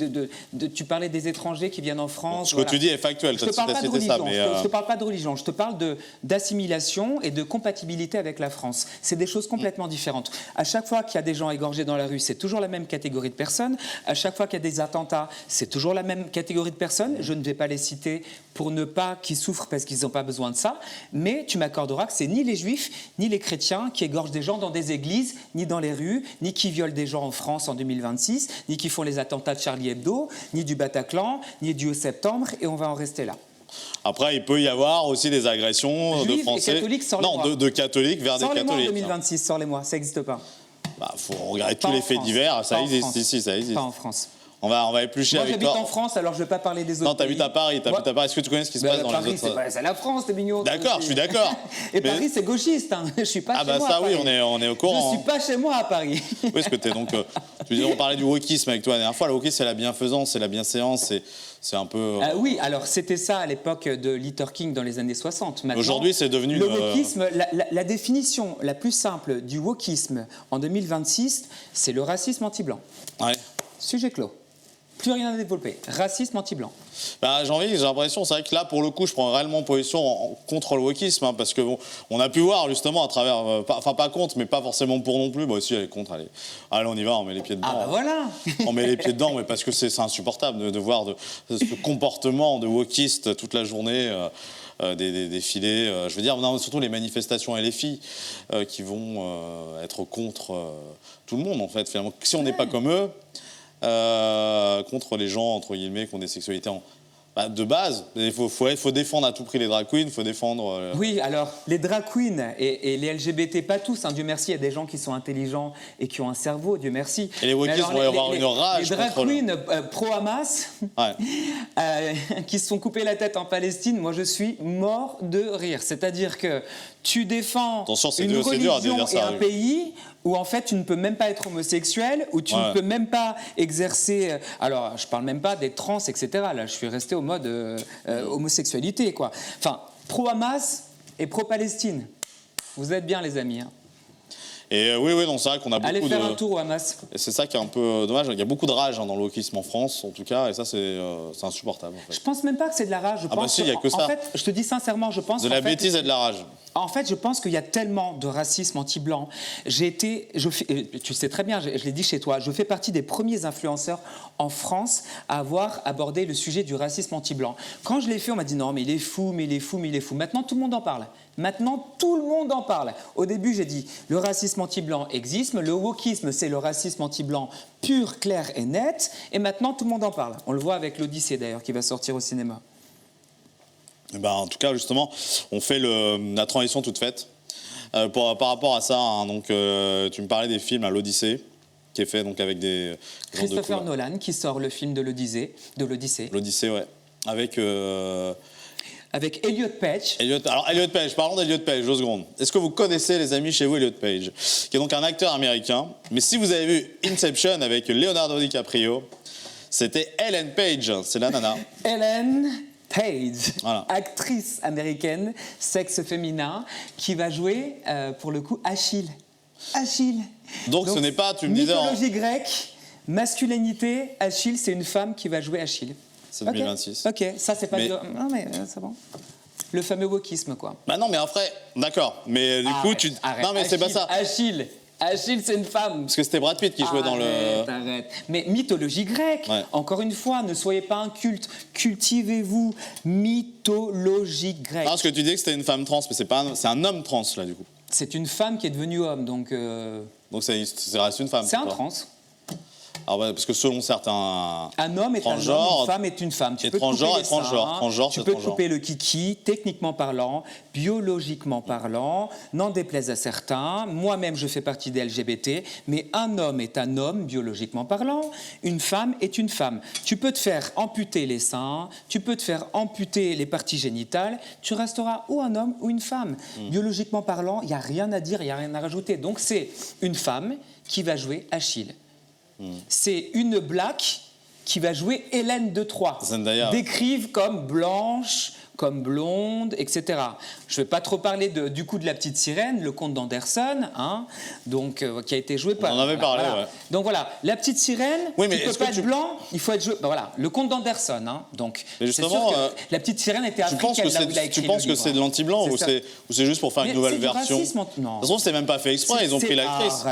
Tu parlais des étrangers qui viennent en France.
Ce que tu dis est factuel.
Je te parle pas de religion. Je te parle pas de religion. Je te parle d'assimilation et de compatibilité avec la France. C'est des choses complètement différentes. À chaque fois qu'il y a des gens égorgés dans la rue, c'est toujours la même catégorie de personnes. À chaque fois qu'il y a des attentats, c'est toujours la même catégorie de personnes. Je ne vais pas les citer pour ne pas qu'ils souffrent parce qu'ils n'ont pas besoin de ça. Mais tu m'accorderas que c'est ni les juifs ni les chrétiens qui égorgent des gens dans des églises, ni dans les rues, ni qui violent des gens en France en 2026, ni qui font les attentats de Charlie Hebdo, ni du Bataclan, ni du 11 septembre, et on va en rester là.
Après, il peut y avoir aussi des agressions de Français.
Catholiques,
de catholiques vers des catholiques.
Sors-les-moi en 2026, sors-les-moi, ça n'existe pas.
Faut regarder tous les faits divers, ça existe, ici, ça existe.
Pas en France.
On va éplucher
Moi,
avec
j'habite
toi.
en France, alors je ne vais pas parler des autres.
Non, t'habites
pays.
à Paris.
Moi-
Est-ce que tu connais ce qui se
Bah,
passe dans
Paris,
les autres...
c'est la France, t'es mignon. toi
D'accord,
aussi.
je suis d'accord.
Et
Mais-
Paris, c'est gauchiste. Hein. Je suis pas
Ah
chez
bah
moi.
ça
à
oui,
Paris.
on est au
Je
courant.
suis pas chez moi à Paris.
Oui, parce que t'es donc... tu disais, on parlait du wokisme avec toi la dernière fois. Le wokisme, c'est la bienfaisance, c'est la bienséance, c'est un peu...
Oui, alors c'était ça à l'époque de Luther King dans les années 60. Maintenant,
Aujourd'hui, c'est devenu
le
une,
wokisme. La définition la plus simple du wokisme en 2026, c'est le racisme anti-blanc.
Ouais.
Sujet clos. Plus rien à développer. Racisme anti-blanc.
Bah, j'ai l'impression, c'est vrai que là, pour le coup, je prends réellement position contre le wokisme, hein, parce que bon, on a pu voir justement à travers, enfin pas contre, mais pas forcément pour non plus. Bon, si elle est contre, allez, on y va, on met les pieds dedans.
Ah bah voilà.
On met les pieds dedans, mais parce que c'est insupportable de voir ce comportement de wokiste toute la journée. Des défilés, je veux dire, non, surtout les manifestations LFI qui vont être contre tout le monde en fait. Finalement, si on n'est pas comme eux, contre les gens entre guillemets qui ont des sexualités de base, il faut défendre à tout prix les drag queens, il faut défendre.
Oui, alors les drag queens et les LGBT, pas tous, hein, Dieu merci, il y a des gens qui sont intelligents et qui ont un cerveau, Dieu merci.
Et les wokistes
Mais alors,
vont avoir une rage
les drag
contre
queens pro-Hamas
Ouais.
qui se sont coupés la tête en Palestine, moi je suis mort de rire. C'est-à-dire que tu défends
Attention, c'est
une
dur à
religion
dire
et
ça,
un
oui.
pays où en fait tu ne peux même pas être homosexuel, où tu ne peux même pas exercer. Alors je parle même pas des trans, etc. Là, je suis resté au mode homosexualité, quoi. Enfin, pro-Hamas et pro-Palestine. Vous êtes bien, les amis. Hein.
Et oui, non, c'est vrai qu'on a beaucoup
Allez faire
de.
un tour au Hamas.
Et c'est ça qui est un peu dommage. Il y a beaucoup de rage dans le wokisme en France, en tout cas, et ça, c'est insupportable. En fait.
Je pense même pas que c'est de la rage. Je
bah
pense
si, il y a que ça.
En fait, je te dis sincèrement, je pense
De
qu'en
la
fait,
bêtise et de la rage.
En fait, je pense qu'il y a tellement de racisme anti-blanc. Tu sais très bien, je l'ai dit chez toi, je fais partie des premiers influenceurs en France à avoir abordé le sujet du racisme anti-blanc. Quand je l'ai fait, on m'a dit non, mais il est fou, mais il est fou, mais il est fou. Maintenant, tout le monde en parle. Maintenant, tout le monde en parle. Au début, j'ai dit le racisme anti-blanc existe, le wokisme, c'est le racisme anti-blanc pur, clair et net. Et maintenant, tout le monde en parle. On le voit avec l'Odyssée, d'ailleurs, qui va sortir au cinéma.
Eh ben, en tout cas, justement, on fait la transition toute faite. Par rapport à ça, hein, donc, tu me parlais des films à l'Odyssée, qui est fait donc, avec des gens de
Christopher
couleur.
Nolan qui sort le film de l'Odyssée.
L'Odyssée, ouais. Avec
Avec Elliot Page.
Elliot Page, parlons d'Elliot Page, 2 secondes. Est-ce que vous connaissez, les amis, chez vous, Elliot Page, qui est donc un acteur américain. Mais si vous avez vu Inception avec Leonardo DiCaprio, c'était Ellen Page, c'est la nana.
Ellen Page,
Voilà.
actrice américaine, sexe féminin, qui va jouer, pour le coup, Achille. Achille.
Donc ce n'est pas, tu me disais,
mythologie grecque, masculinité, Achille, c'est une femme qui va jouer Achille.
c'est 2026.
Ok, ça c'est pas...
Mais-
Non mais c'est bon. Le fameux wokisme, quoi.
Bah non, mais après, d'accord. Mais du coup, tu.
Arrête.
Non, mais c'est pas ça.
Achille, c'est une femme.
Parce que c'était Brad Pitt qui jouait dans le.
Arrête. Mais mythologie grecque,
Ouais.
encore une fois, ne soyez pas inculte, cultivez-vous. Mythologie grecque.
Non, parce que tu disais que c'était une femme trans, mais c'est un homme trans, là, du coup.
C'est une femme qui est devenue homme, donc
Donc ça reste une femme.
c'est un
pour toi.
trans.
Alors, ouais, parce que selon certains.
Un homme est un
Transgenre,
homme, une femme est une femme. Tu
et
peux te
transgenre
couper
est
les
transgenre.
seins,
Transgenre,
tu
c'est
peux te
transgenre.
couper le kiki, techniquement parlant, biologiquement parlant, n'en déplaise à certains. Moi-même, je fais partie des LGBT, mais un homme est un homme, biologiquement parlant. Une femme est une femme. Tu peux te faire amputer les seins, tu peux te faire amputer les parties génitales, tu resteras ou un homme ou une femme. Biologiquement parlant, il n'y a rien à dire, il n'y a rien à rajouter. Donc c'est une femme qui va jouer Achille. C'est une black qui va jouer Hélène de Troie.
Zendaya.
Décrive comme blanche, comme blonde, etc. Je ne vais pas trop parler du coup de la petite sirène, le conte d'Anderson, hein, donc qui a été joué par.
On en avait parlé, ouais.
Donc voilà, la petite sirène,
Oui, mais
tu peux
est-ce
pas
que
être
tu-
blanc, il faut être joué. Ben voilà, le conte d'Anderson, hein, donc.
Mais
c'est
justement,
sûr que la petite sirène était
Tu penses
africaine
que
là où il a écrit
tu penses
le
que c'est de
livre.
l'anti-blanc ou
ça.
c'est juste pour faire
Mais
une nouvelle
c'est du
version
racisme, non.
De toute façon, c'était même pas fait exprès, ils ont pris l'actrice.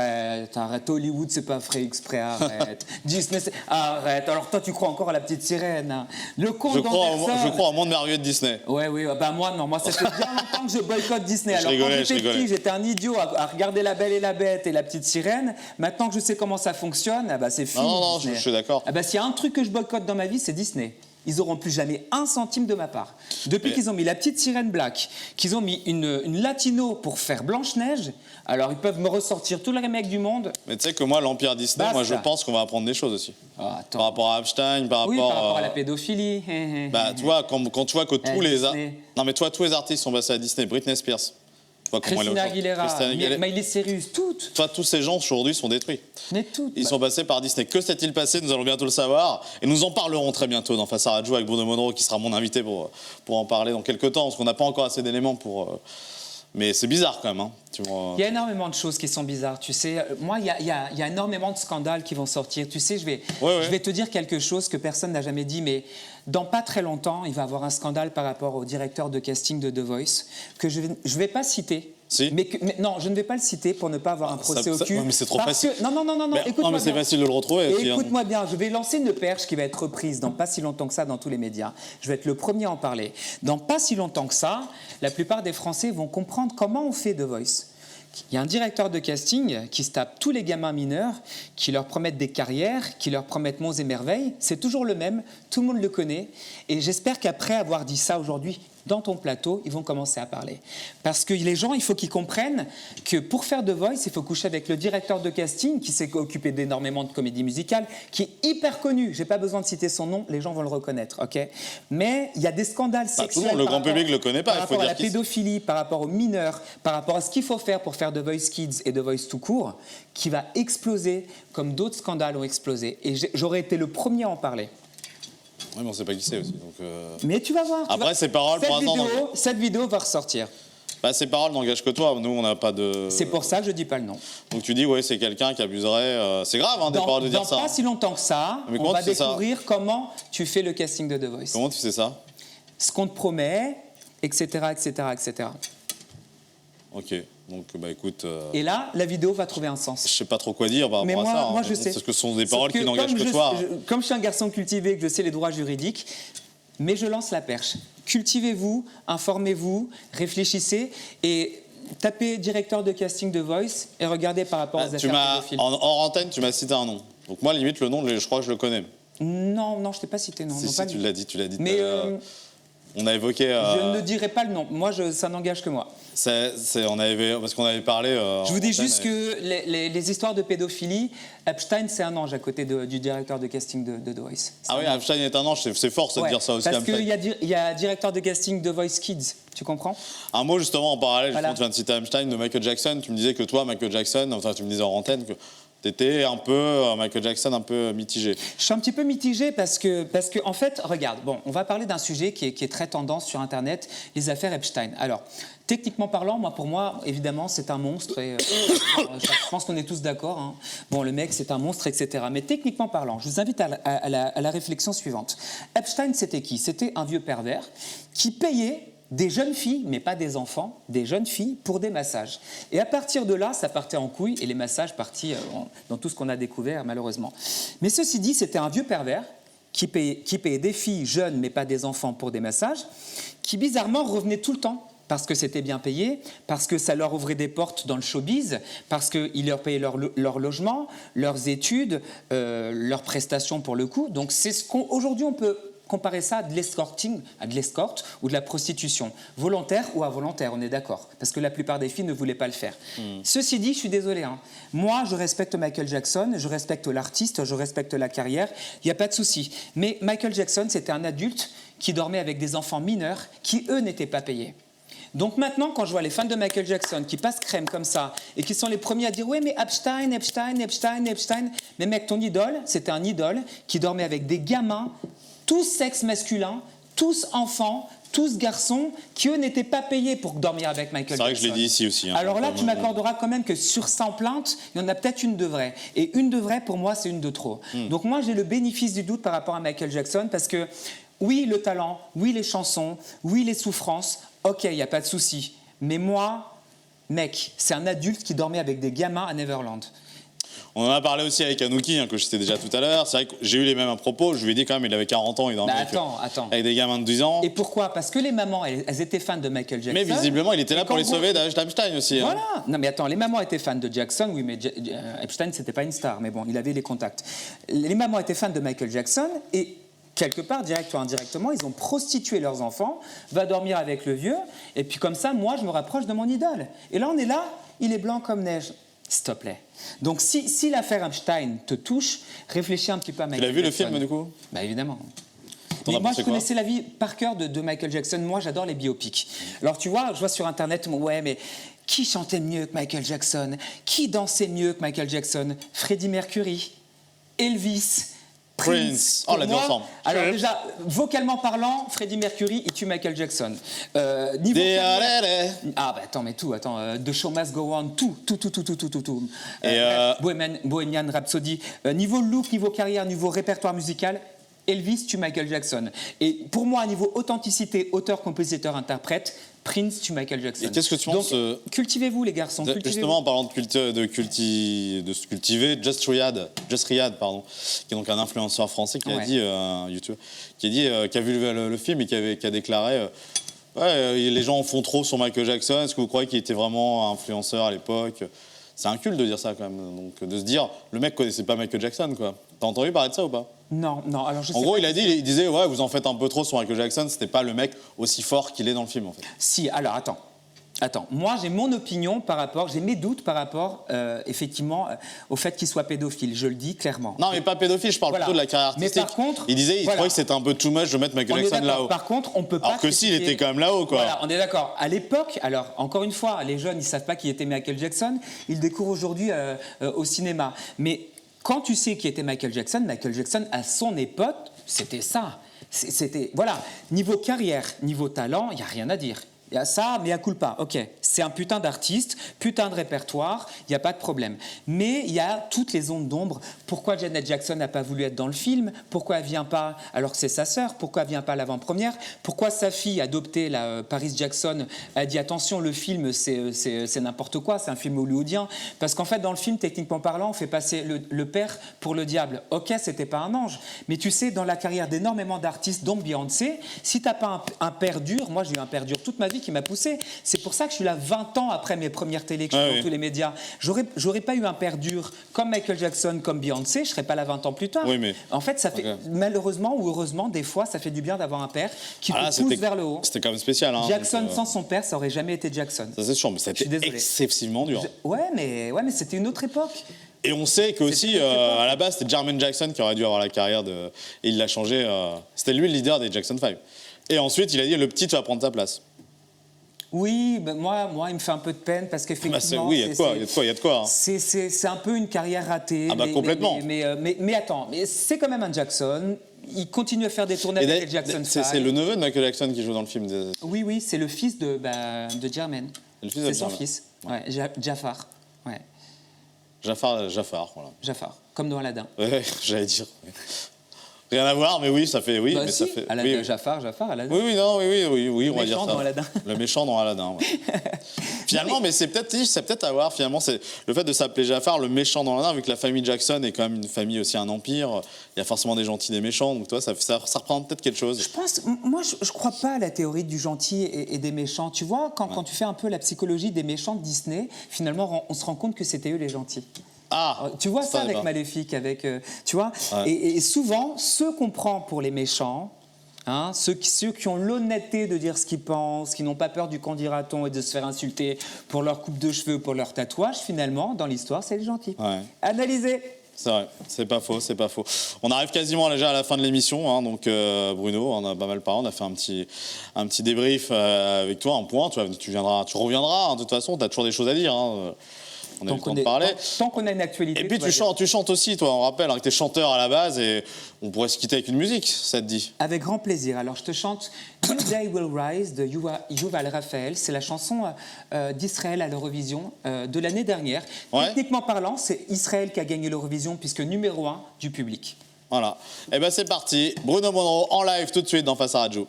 Arrête, Hollywood, c'est pas fait exprès, arrête. Disney, arrête. Alors toi, tu crois encore à la petite sirène. Hein. Le conte
Je crois
d'Anderson.
au monde merveilleux de Disney.
Oui, bah moi, non. Moi, ça fait bien longtemps que je boycotte Disney. Alors,
rigolais,
quand
je
j'étais
rigolais.
petit, j'étais un idiot à regarder La Belle et la Bête et La Petite Sirène. Maintenant que je sais comment ça fonctionne, ah bah, c'est fini.
Non,
Disney.
je suis d'accord.
Ah bah, s'il y a un truc que je boycotte dans ma vie, c'est Disney. ils n'auront plus jamais 1 centime de ma part. Depuis qu'ils ont mis la petite sirène Black, qu'ils ont mis une latino pour faire Blanche-Neige, alors ils peuvent me ressortir tous les remakes du monde.
Mais tu sais que moi, l'Empire Disney,
Basta.
moi je pense qu'on va apprendre des choses aussi.
Attends.
Par rapport à Epstein, par
Oui,
rapport,
par rapport à la pédophilie.
Bah, tu vois, quand tu vois que tous les...
Disney.
Non, mais toi, tous les artistes sont passés à Disney. Britney Spears. Tu vois comment elle est
Christina
aujourd'hui.
Aguilera,
Christina Aguilera.
Miley Cyrus, toutes.
Toi, tous ces gens aujourd'hui sont détruits.
Mais toutes.
Ils sont passés par Disney. Que s'est-il passé? Nous allons bientôt le savoir. Et nous en parlerons très bientôt dans Face à Radio avec Bruno Monroe, qui sera mon invité pour en parler dans quelques temps, parce qu'on n'a pas encore assez d'éléments pour... Mais c'est bizarre quand même. Hein. Tu vois.
Il y a énormément de choses qui sont bizarres, tu sais. Moi, il y a énormément de scandales qui vont sortir. Tu sais, je vais te dire quelque chose que personne n'a jamais dit, mais dans pas très longtemps, il va y avoir un scandale par rapport au directeur de casting de The Voice, que je vais pas citer.
Si.
Mais non, je ne vais pas le citer pour ne pas avoir un procès au cul.
Ouais, mais c'est trop
parce
facile.
Que, non, écoute-moi
mais c'est
bien.
facile de le retrouver. aussi, hein.
Écoute-moi bien, je vais lancer une perche qui va être reprise dans pas si longtemps que ça dans tous les médias. Je vais être le premier à en parler. Dans pas si longtemps que ça, la plupart des Français vont comprendre comment on fait The Voice. Il y a un directeur de casting qui se tape tous les gamins mineurs, qui leur promettent des carrières, qui leur promettent monts et merveilles. C'est toujours le même, tout le monde le connaît. Et j'espère qu'après avoir dit ça aujourd'hui dans ton plateau, ils vont commencer à parler. Parce que les gens, il faut qu'ils comprennent que pour faire The Voice, il faut coucher avec le directeur de casting qui s'est occupé d'énormément de comédies musicales, qui est hyper connu. Je n'ai pas besoin de citer son nom, les gens vont le reconnaître. Ok. Mais il y a des scandales sexuels.
Tout le monde, le grand public ne le connaît pas.
Par rapport à la pédophilie, par rapport aux mineurs, par rapport à ce qu'il faut faire pour faire The Voice Kids et The Voice tout court, qui va exploser comme d'autres scandales ont explosé. Et j'aurais été le premier à en parler.
Oui, mais on ne sait pas qui c'est aussi. Donc,
Mais tu vas voir.
Après, ces paroles, pour l'instant...
Cette vidéo va ressortir.
Bah, ces paroles n'engagent que toi. Nous, on n'a pas de...
C'est pour ça que je ne dis pas le nom.
Donc tu dis, ouais, c'est quelqu'un qui abuserait... C'est grave, hein, des paroles de dire ça.
Dans pas si longtemps que ça,
mais
on va découvrir comment tu fais le casting de The Voice.
Comment tu sais ça?
Ce qu'on te promet, etc., etc., etc.
Ok. Donc, bah écoute...
Et là, la vidéo va trouver un sens.
Je sais pas trop quoi dire par rapport à ça.
Moi, je sais.
Parce que ce sont des paroles qui n'engagent que toi.
Comme je suis un garçon cultivé, que je sais les droits juridiques, mais je lance la perche. Cultivez-vous, informez-vous, réfléchissez et tapez directeur de casting de Voice et regardez par rapport aux affaires pédophiles.
Hors antenne, tu m'as cité un nom. Donc moi, limite, le nom, je crois que je le connais.
Non, je ne t'ai pas cité, non.
Si,
pas
tu l'as dit.
Mais
on a évoqué...
je ne dirai pas le nom. Moi, ça n'engage que moi.
Parce qu'on avait parlé...
Je vous dis juste que les histoires de pédophilie, Epstein, c'est un ange à côté du directeur de casting de The Voice.
Ah oui, Epstein est un ange, c'est fort de dire ça aussi.
Parce qu'il y a directeur de casting de Voice Kids, tu comprends?
Un mot justement en parallèle,
voilà.
tu viens de citer Epstein, de Michael Jackson. Tu me disais que toi, Michael Jackson, enfin tu me disais en antenne que t'étais un peu, Michael Jackson, un peu mitigé.
Je suis un petit peu mitigé parce que en fait, regarde, bon, on va parler d'un sujet qui est très tendance sur Internet, les affaires Epstein. Alors, techniquement parlant, pour moi, évidemment, c'est un monstre. Et, je pense qu'on est tous d'accord. Hein. Bon, le mec, c'est un monstre, etc. Mais techniquement parlant, je vous invite à la réflexion suivante. Epstein, c'était qui? C'était un vieux pervers qui payait des jeunes filles, mais pas des enfants, des jeunes filles pour des massages. Et à partir de là, ça partait en couille et les massages partis dans tout ce qu'on a découvert, malheureusement. Mais ceci dit, c'était un vieux pervers qui payait des filles jeunes, mais pas des enfants pour des massages, qui bizarrement revenait tout le temps. Parce que c'était bien payé, parce que ça leur ouvrait des portes dans le showbiz, parce qu'il leur payait leur logement, leurs études, leurs prestations pour le coup. Donc c'est ce qu'aujourd'hui on peut comparer ça à de l'escorting, à de l'escorte ou de la prostitution, volontaire ou involontaire, on est d'accord, parce que la plupart des filles ne voulaient pas le faire. Ceci dit, je suis désolé, hein. Moi je respecte Michael Jackson, je respecte l'artiste, je respecte la carrière, il n'y a pas de souci. Mais Michael Jackson, c'était un adulte qui dormait avec des enfants mineurs qui, eux, n'étaient pas payés. Donc maintenant, quand je vois les fans de Michael Jackson qui passent crème comme ça et qui sont les premiers à dire « Oui, mais Epstein », mais mec, ton idole, c'était un idole qui dormait avec des gamins, tous sexes masculins, tous enfants, tous garçons, qui eux n'étaient pas payés pour dormir avec Michael Jackson.
C'est vrai que je l'ai dit ici aussi. Hein,
alors là, tu m'accorderas quand même que sur 100 plaintes, il y en a peut-être une de vraie. Et une de vraie, pour moi, c'est une de trop. Donc moi, j'ai le bénéfice du doute par rapport à Michael Jackson parce que oui, le talent, oui, les chansons, oui, les souffrances, ok, il n'y a pas de souci. Mais moi, mec, c'est un adulte qui dormait avec des gamins à Neverland.
On en a parlé aussi avec Anouki, hein, que je citais déjà tout à l'heure. C'est vrai que j'ai eu les mêmes propos. Je lui ai dit quand même, il avait 40 ans, il dormait avec des gamins de 10 ans.
Et pourquoi? Parce que les mamans, elles étaient fans de Michael Jackson.
Mais visiblement, il était là pour les sauver d'Epstein aussi.
Voilà.
Hein.
Non mais attends, les mamans étaient fans de Jackson, oui, mais Epstein, c'était pas une star, mais bon, il avait les contacts. Les mamans étaient fans de Michael Jackson et quelque part, direct ou indirectement, ils ont prostitué leurs enfants, va dormir avec le vieux, et puis comme ça, moi, je me rapproche de mon idole. Et là, on est là, il est blanc comme neige. S'il te plaît. Donc, si l'affaire Epstein te touche, réfléchis un petit peu à Michael Jackson.
Tu l'as vu le film, du coup?
Bah, évidemment.
T'en as
Mais moi,
pensé
je connaissais la vie par cœur de Michael Jackson. Moi, j'adore les biopics. Alors, tu vois, je vois sur Internet, ouais, mais qui chantait mieux que Michael Jackson? Qui dansait mieux que Michael Jackson? Freddie Mercury, Elvis, Prince.
Oh, on l'a dit ensemble.
Alors déjà, vocalement parlant, Freddie Mercury, il tue Michael Jackson. Niveau carrière... Ah bah attends, The Show Must Go On, tout.
Et
Bohemian Rhapsody. Niveau look, niveau carrière, niveau répertoire musical, Elvis tue Michael Jackson. Et pour moi, à niveau authenticité, auteur, compositeur, interprète, Prince tue Michael Jackson.
Et qu'est-ce que tu penses
cultivez-vous les garçons.
Justement, en parlant de se cultiver, Just Riyad, qui est donc un influenceur français qui a dit, YouTube, qui a vu le film et qui a déclaré les gens en font trop sur Michael Jackson. Est-ce que vous croyez qu'il était vraiment influenceur à l'époque? C'est un culte de dire ça quand même. Donc de se dire, le mec connaissait pas Michael Jackson, quoi. T'as entendu parler de ça ou pas?
Non. Alors je sais
en gros,
pas
il disait, ouais, vous en faites un peu trop sur Michael Jackson. C'était pas le mec aussi fort qu'il est dans le film, en fait.
Si, alors attends. Moi, j'ai mon opinion j'ai mes doutes par rapport, effectivement, au fait qu'il soit pédophile. Je le dis clairement.
Non, mais pas pédophile, je parle plutôt de la carrière artistique.
Mais par contre,
il trouvait que c'était un peu too much de mettre Michael Jackson là-haut.
Par contre, on peut pas.
Alors que si, il était quand même là-haut, quoi.
Voilà, on est d'accord. À l'époque, alors encore une fois, les jeunes, ils savent pas qui était Michael Jackson. Ils découvrent aujourd'hui au cinéma. Mais quand tu sais qui était Michael Jackson à son époque, c'était ça. Voilà, niveau carrière, niveau talent, il y a rien à dire. Il y a ça, mais à culpa. Ok, c'est un putain d'artiste, putain de répertoire, il n'y a pas de problème. Mais il y a toutes les ondes d'ombre. Pourquoi Janet Jackson n'a pas voulu être dans le film? Pourquoi elle ne vient pas alors que c'est sa sœur? Pourquoi elle ne vient pas à l'avant-première? Pourquoi sa fille adoptée, Paris Jackson, a dit attention, le film c'est n'importe quoi, c'est un film hollywoodien? Parce qu'en fait, dans le film, techniquement parlant, on fait passer le père pour le diable. Ok, c'était pas un ange. Mais tu sais, dans la carrière d'énormément d'artistes, dont Beyoncé, si tu n'as pas un père dur, moi j'ai eu un père dur toute ma vie qui m'a poussé. C'est pour ça que je suis là 20 ans après mes premières télés, que je suis dans tous les médias. J'aurais pas eu un père dur comme Michael Jackson, comme Beyoncé, je serais pas là 20 ans plus tard.
Oui, mais...
En fait, ça fait malheureusement ou heureusement, des fois, ça fait du bien d'avoir un père qui te pousse vers le haut.
C'était quand même spécial. Hein,
Jackson sans son père, ça aurait jamais été Jackson.
Ça c'est sûr, mais c'était excessivement dur.
Ouais, mais c'était une autre époque.
Et on sait qu'aussi, à la base, c'était Jermaine Jackson qui aurait dû avoir la carrière de... Et il l'a changé. C'était lui le leader des Jackson 5. Et ensuite, il a dit, le petit, tu vas prendre ta place.
Oui, ben moi, il me fait un peu de peine parce qu'effectivement...
oui, il y a de quoi. Hein.
C'est un peu une carrière ratée.
Ah bah complètement.
Mais attends, c'est quand même un Jackson. Il continue à faire des tournées avec les Jackson 5.
C'est le neveu de Michael Jackson qui joue dans le film.
Oui, c'est le fils de Jermaine. C'est son fils.
Ouais.
Jafar. Ouais.
Jafar, voilà.
Jafar, comme dans Aladdin.
Ouais, j'allais dire. Rien à voir, mais oui, ça fait. Oui,
bah
mais
si,
ça fait.
Aladdin,
Oui.
Jafar, Aladdin.
Oui, on va dire ça.
Dans Aladdin.
Le méchant dans Aladdin. Ouais. Finalement, mais c'est peut-être à voir. Finalement, c'est le fait de s'appeler Jafar, le méchant dans Aladdin, vu que la famille Jackson est quand même une famille aussi un empire. Il y a forcément des gentils, des méchants. Donc toi, ça représente peut-être quelque chose.
Je crois pas à la théorie du gentil et des méchants. Tu vois, quand tu fais un peu la psychologie des méchants de Disney, finalement, on se rend compte que c'était eux les gentils.
Ah,
tu vois ça avec Maléfique, tu vois.
Ouais.
Et souvent, ceux qu'on prend pour les méchants, hein, ceux qui ont l'honnêteté de dire ce qu'ils pensent, qui n'ont pas peur du qu'en dira-t-on et de se faire insulter pour leur coupe de cheveux, pour leur tatouage, finalement, dans l'histoire, c'est les gentils.
Ouais.
Analysez.
C'est vrai, c'est pas faux. On arrive quasiment déjà à la fin de l'émission, hein, donc Bruno, on a pas mal parlé, on a fait un petit débrief avec toi, un point, tu reviendras, hein, de toute façon, tu as toujours des choses à dire. Hein. On a eu le temps de parler.
Tant qu'on a une actualité.
Et puis tu chantes aussi, toi, on rappelle, hein, que tu es chanteur à la base et on pourrait se quitter avec une musique, ça te dit?
Avec grand plaisir. Alors je te chante New Day Will Rise de Yuval Raphael. C'est la chanson d'Israël à l'Eurovision de l'année dernière.
Ouais.
Techniquement parlant, c'est Israël qui a gagné l'Eurovision puisque numéro 1 du public.
Voilà. Et ben c'est parti. Bruno Monroe en live tout de suite dans Face à Radio.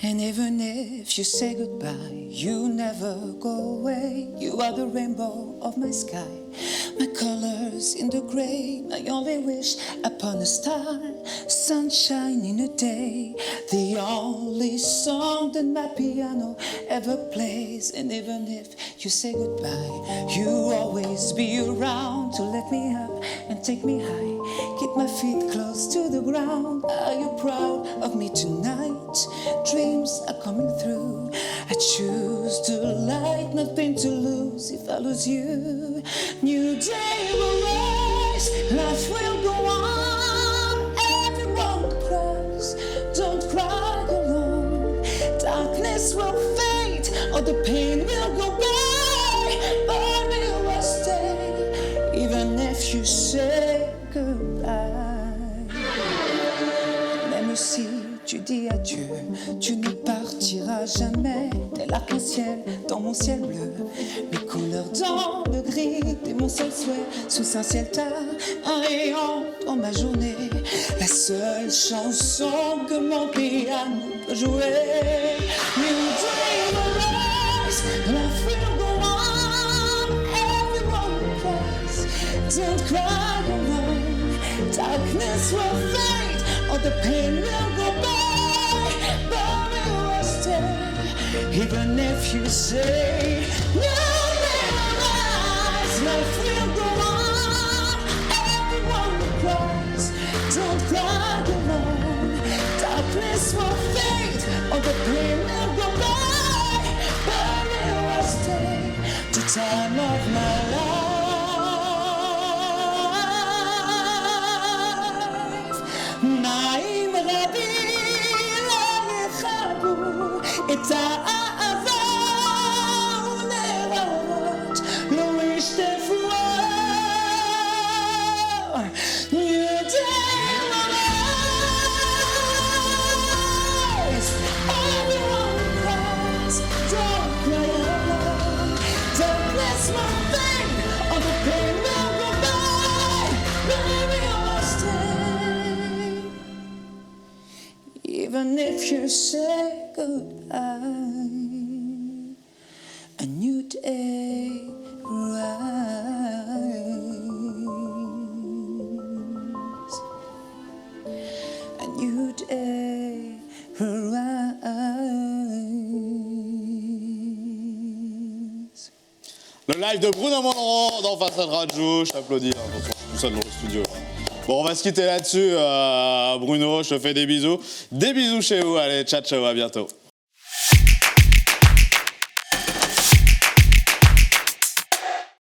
And even if you say goodbye, you never go away. You are the rainbow of my sky, my colors in the gray. My only wish upon a star, sunshine in a day. The only song that my piano ever plays. And even if you say goodbye, you always be around to let me up and take me high. Keep my feet close to the ground. Are you proud of me tonight? Dreams are coming through. I choose the light, nothing to lose if I lose you. New day will rise, life will go on. Everyone cries, don't cry alone. Darkness will fade, or the pain will go by, but we will stay, even if you say goodbye. Même si tu dis adieu, tu ne partiras jamais. Tel arc-en-ciel dans mon ciel bleu, mes couleurs dans le gris de mon seul souhait. Sous un ciel tard, un rayon dans ma journée. La seule chanson que mon piano peut jouer. New day will rise, life will go on. Everyone cries, don't cry alone. Darkness will fade, or the pain will go by, but we will stay, even if you say no. Will rise, life will go on. Everyone cries, don't cry alone. Darkness will fade, or the pain will go by, but we will stay, the time of my life. נעים רבים לרחבו את האהבה ונרות לא ישטפו. New day will rise, everyone cries, don't cry alone. Darkness will fade, or the pain will go by, but we will stay, even if you say goodbye. A new day rise. A new day rise.
Le live de Bruno Monron dans Façade Radio. Je t'applaudis, hein, attention, je suis tout seul dans le studio. Bon, on va se quitter là-dessus. Bruno, je te fais des bisous. Des bisous chez vous. Allez, ciao, ciao, à bientôt.